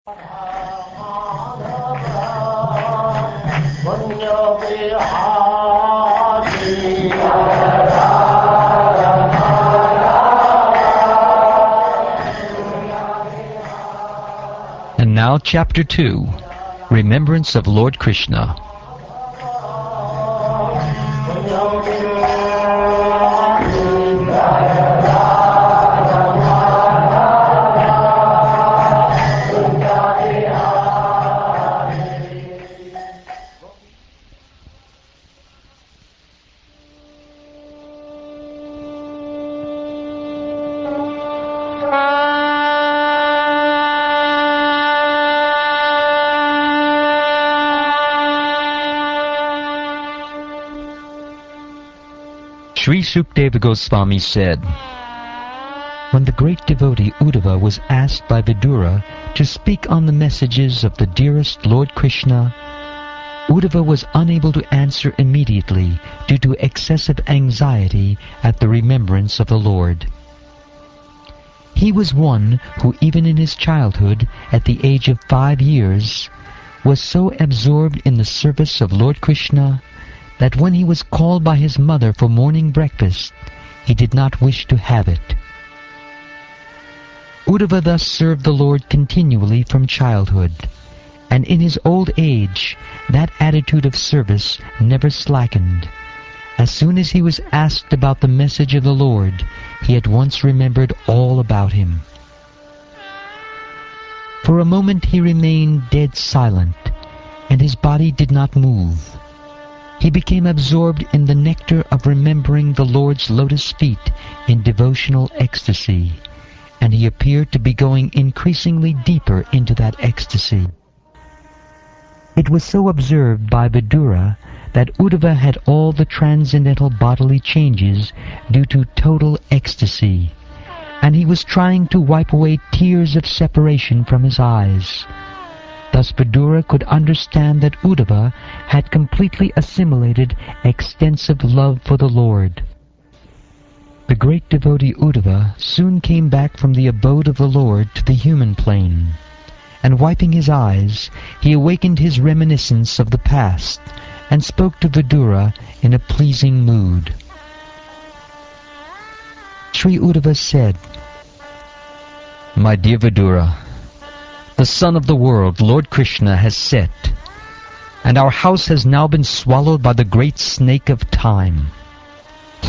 And now Chapter 2, Remembrance of Lord Krishna. Sri Sukadeva Goswami said, when the great devotee Uddhava was asked by Vidura to speak on the messages of the dearest Lord Krishna, Uddhava was unable to answer immediately due to excessive anxiety at the remembrance of the Lord. He was one who even in his childhood, at the age of 5 years, was so absorbed in the service of Lord Krishna that when he was called by his mother for morning breakfast, he did not wish to have it. Uddhava thus served the Lord continually from childhood, and in his old age that attitude of service never slackened. As soon as he was asked about the message of the Lord, he at once remembered all about him. For a moment he remained dead silent, and his body did not move. He became absorbed in the nectar of remembering the Lord's lotus feet in devotional ecstasy, and he appeared to be going increasingly deeper into that ecstasy. It was so observed by Vidura that Uddhava had all the transcendental bodily changes due to total ecstasy, and he was trying to wipe away tears of separation from his eyes. Thus Vidura could understand that Uddhava had completely assimilated extensive love for the Lord. The great devotee Uddhava soon came back from the abode of the Lord to the human plane, and wiping his eyes, he awakened his reminiscence of the past and spoke to Vidura in a pleasing mood. Sri Uddhava said, "My dear Vidura, the sun of the world, Lord Krishna, has set, and our house has now been swallowed by the great snake of time.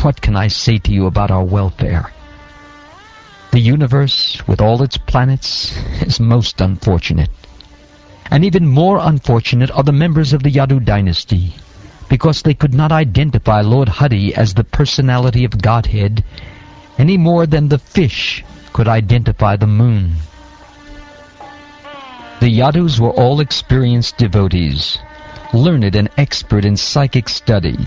What can I say to you about our welfare? The universe, with all its planets, is most unfortunate. And even more unfortunate are the members of the Yadu dynasty, because they could not identify Lord Hari as the personality of Godhead any more than the fish could identify the moon. The Yadus were all experienced devotees, learned and expert in psychic study.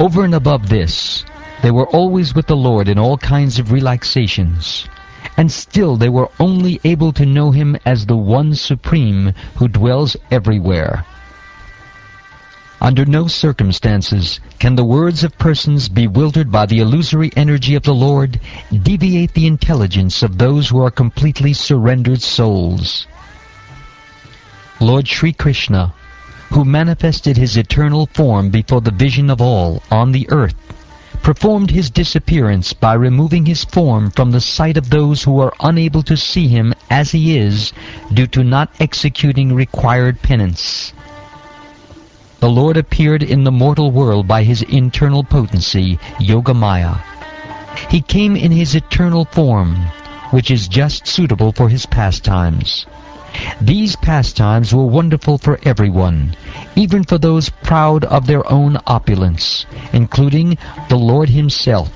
Over and above this, they were always with the Lord in all kinds of relaxations, and still they were only able to know Him as the One Supreme who dwells everywhere. Under no circumstances can the words of persons bewildered by the illusory energy of the Lord deviate the intelligence of those who are completely surrendered souls. Lord Sri Krishna, who manifested his eternal form before the vision of all on the earth, performed his disappearance by removing his form from the sight of those who are unable to see him as he is due to not executing required penance. The Lord appeared in the mortal world by his internal potency, Yogamaya. He came in his eternal form, which is just suitable for his pastimes. These pastimes were wonderful for everyone, even for those proud of their own opulence, including the Lord himself,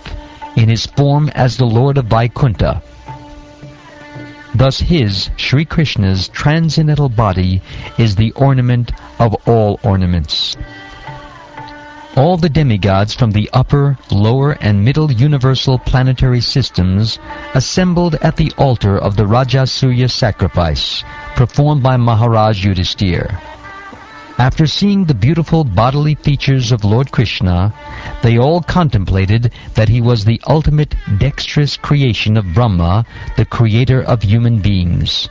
in his form as the Lord of Vaikuntha. Thus his, Sri Krishna's, transcendental body is the ornament of all ornaments. All the demigods from the upper, lower, and middle universal planetary systems assembled at the altar of the Rajasuya sacrifice, performed by Maharaj Yudhisthira. After seeing the beautiful bodily features of Lord Krishna, they all contemplated that he was the ultimate dexterous creation of Brahma, the creator of human beings.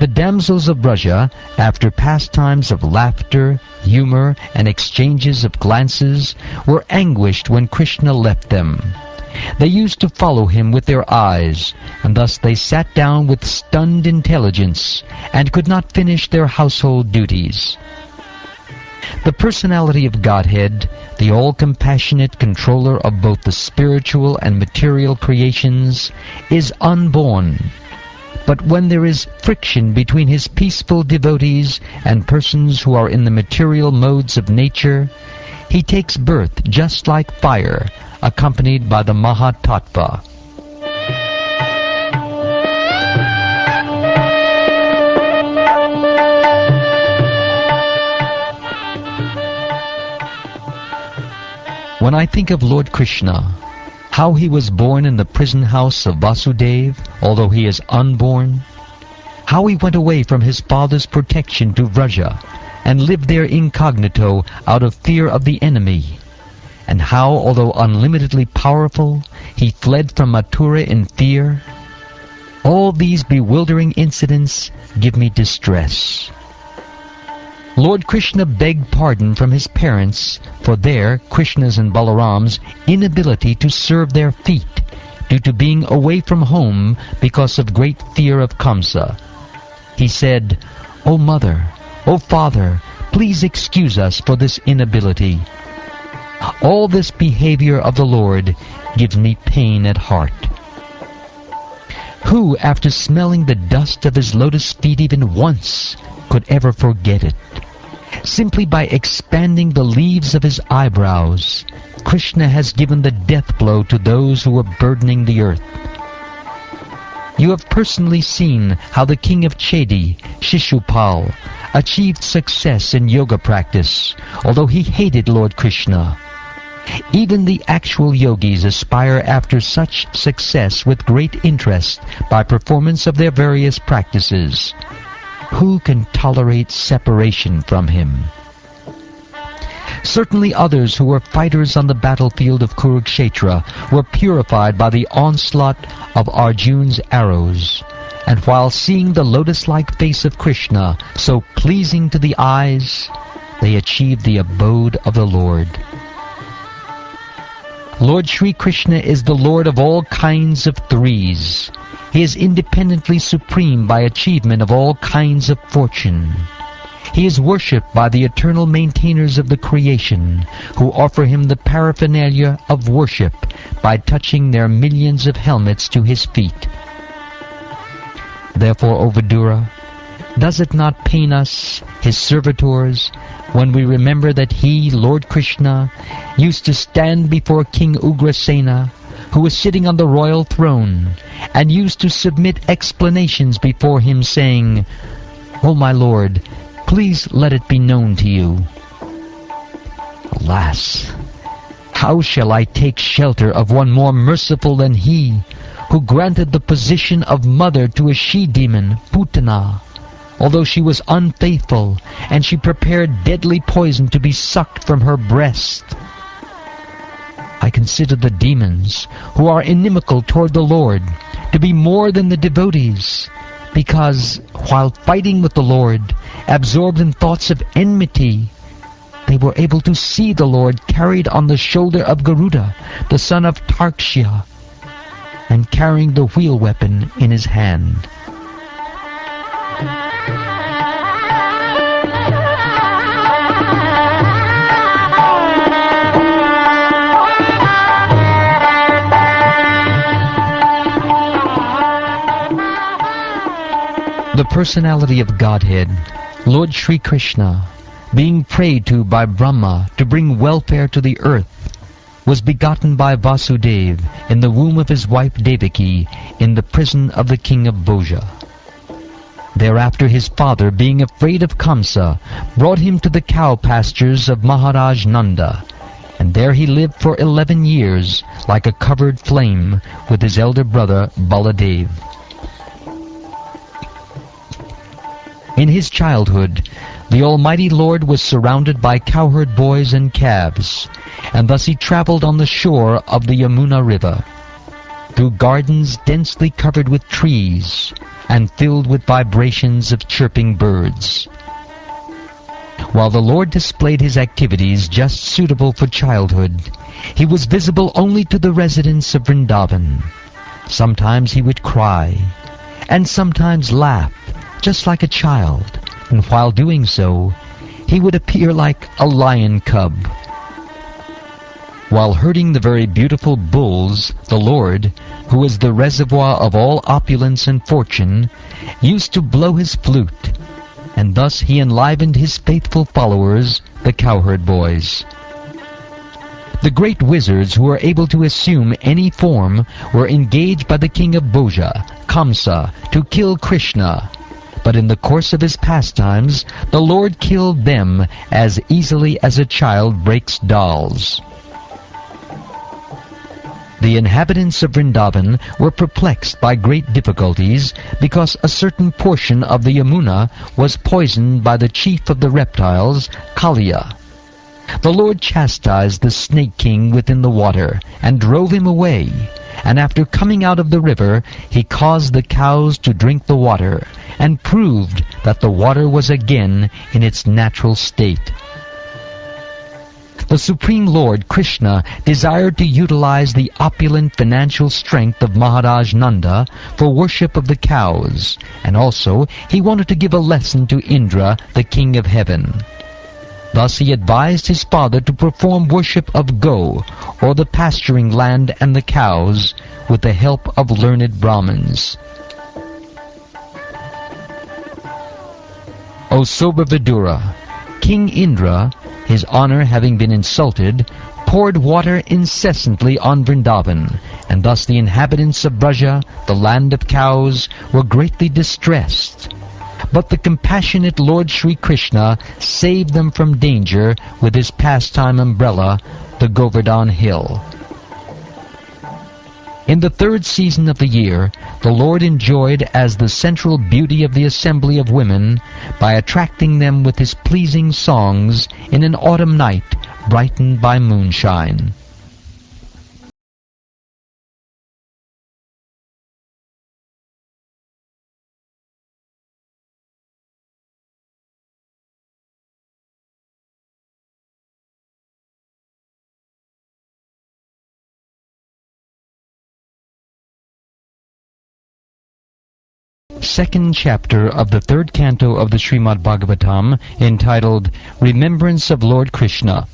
The damsels of Braja, after pastimes of laughter, humor, and exchanges of glances, were anguished when Krishna left them. They used to follow him with their eyes, and thus they sat down with stunned intelligence, and could not finish their household duties. The personality of Godhead, the all-compassionate controller of both the spiritual and material creations, is unborn. But when there is friction between his peaceful devotees and persons who are in the material modes of nature, he takes birth just like fire, accompanied by the Mahatattva. When I think of Lord Krishna, how he was born in the prison house of Vasudeva, although he is unborn, how he went away from his father's protection to Vraja and lived there incognito out of fear of the enemy, and how, although unlimitedly powerful, he fled from Mathura in fear, all these bewildering incidents give me distress. Lord Krishna begged pardon from his parents for their, Krishna's and Balaram's, inability to serve their feet due to being away from home because of great fear of Kamsa. He said, "O mother, O father, please excuse us for this inability." All this behavior of the Lord gives me pain at heart. Who, after smelling the dust of his lotus feet even once, could ever forget it? Simply by expanding the leaves of his eyebrows, Krishna has given the death blow to those who were burdening the earth. You have personally seen how the king of Chedi, Shishupal, achieved success in yoga practice, although he hated Lord Krishna. Even the actual yogis aspire after such success with great interest by performance of their various practices. Who can tolerate separation from him? Certainly others who were fighters on the battlefield of Kurukshetra were purified by the onslaught of Arjun's arrows, and while seeing the lotus-like face of Krishna so pleasing to the eyes, they achieved the abode of the Lord. Lord Sri Krishna is the Lord of all kinds of threes. He is independently supreme by achievement of all kinds of fortune. He is worshipped by the eternal maintainers of the creation, who offer him the paraphernalia of worship by touching their millions of helmets to his feet. Therefore, O Vidura, does it not pain us, his servitors, when we remember that he, Lord Krishna, used to stand before King Ugrasena, who was sitting on the royal throne, and used to submit explanations before him, saying, "O my Lord, please let it be known to you." Alas, how shall I take shelter of one more merciful than he, who granted the position of mother to a she-demon, Putana, although she was unfaithful, and she prepared deadly poison to be sucked from her breast? I consider the demons, who are inimical toward the Lord, to be more than the devotees, because, while fighting with the Lord, absorbed in thoughts of enmity, they were able to see the Lord carried on the shoulder of Garuda, the son of Tarkshya, and carrying the wheel weapon in his hand. The personality of Godhead, Lord Sri Krishna, being prayed to by Brahma to bring welfare to the earth, was begotten by Vasudeva in the womb of his wife Devaki in the prison of the king of Bhoja. Thereafter his father, being afraid of Kamsa, brought him to the cow pastures of Maharaj Nanda, and there he lived for 11 years like a covered flame with his elder brother Baladev. In his childhood, the Almighty Lord was surrounded by cowherd boys and calves, and thus he traveled on the shore of the Yamuna River, through gardens densely covered with trees, and filled with vibrations of chirping birds. While the Lord displayed his activities just suitable for childhood, he was visible only to the residents of Vrindavan. Sometimes he would cry, and sometimes laugh, just like a child, and while doing so, he would appear like a lion cub. While herding the very beautiful bulls, the Lord, who is the reservoir of all opulence and fortune, used to blow his flute, and thus he enlivened his faithful followers, the cowherd boys. The great wizards who were able to assume any form were engaged by the king of Bhoja, Kamsa, to kill Krishna, but in the course of his pastimes, the Lord killed them as easily as a child breaks dolls. The inhabitants of Vrindavan were perplexed by great difficulties because a certain portion of the Yamuna was poisoned by the chief of the reptiles, Kaliya. The Lord chastised the snake king within the water and drove him away, and after coming out of the river, he caused the cows to drink the water and proved that the water was again in its natural state. The Supreme Lord Krishna desired to utilize the opulent financial strength of Maharaj Nanda for worship of the cows, and also he wanted to give a lesson to Indra, the king of heaven. Thus he advised his father to perform worship of Go, or the pasturing land and the cows, with the help of learned Brahmins. O sober Vidura, King Indra, his honor having been insulted, poured water incessantly on Vrindavan, and thus the inhabitants of Braja, the land of cows, were greatly distressed. But the compassionate Lord Sri Krishna saved them from danger with his pastime umbrella, the Govardhan Hill. In the third season of the year, the Lord enjoyed as the central beauty of the assembly of women by attracting them with his pleasing songs in an autumn night brightened by moonshine. Second chapter of the third canto of the Srimad Bhagavatam, entitled Remembrance of Lord Krishna.